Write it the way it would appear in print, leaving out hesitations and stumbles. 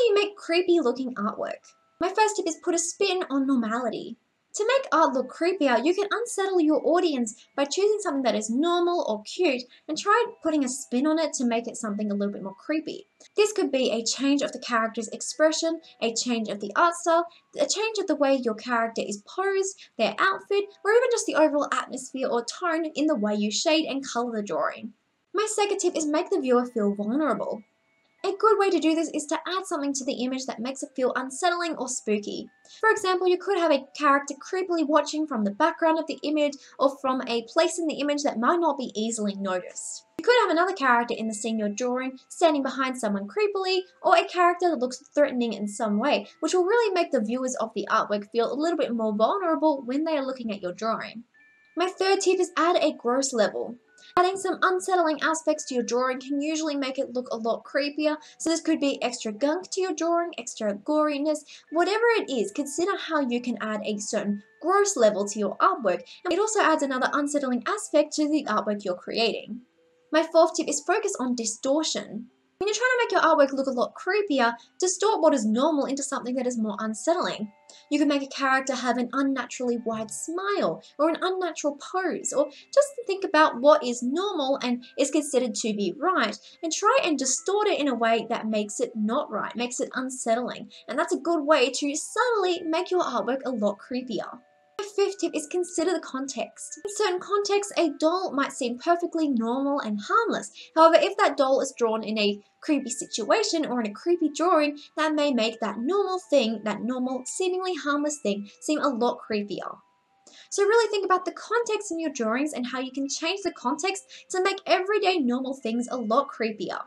you make creepy looking artwork? My first tip is put a spin on normality. To make art look creepier, you can unsettle your audience by choosing something that is normal or cute and try putting a spin on it to make it something a little bit more creepy. This could be a change of the character's expression, a change of the art style, a change of the way your character is posed, their outfit, or even just the overall atmosphere or tone in the way you shade and color the drawing. My second tip is make the viewer feel vulnerable. A good way to do this is to add something to the image that makes it feel unsettling or spooky. For example, you could have a character creepily watching from the background of the image or from a place in the image that might not be easily noticed. You could have another character in the scene you're drawing standing behind someone creepily, or a character that looks threatening in some way, which will really make the viewers of the artwork feel a little bit more vulnerable when they are looking at your drawing. My third tip is add a gross level. Adding some unsettling aspects to your drawing can usually make it look a lot creepier, so this could be extra gunk to your drawing, extra goriness, whatever it is, consider how you can add a certain gross level to your artwork, and it also adds another unsettling aspect to the artwork you're creating. My fourth tip is focus on distortion. When you're trying to make your artwork look a lot creepier, distort what is normal into something that is more unsettling. You can make a character have an unnaturally wide smile, or an unnatural pose, or just think about what is normal and is considered to be right, and try and distort it in a way that makes it not right, makes it unsettling, and that's a good way to subtly make your artwork a lot creepier. My fifth tip is consider the context. In certain contexts, a doll might seem perfectly normal and harmless. However, if that doll is drawn in a creepy situation or in a creepy drawing, that may make that normal thing, that normal, seemingly harmless thing, seem a lot creepier. So really think about the context in your drawings and how you can change the context to make everyday normal things a lot creepier.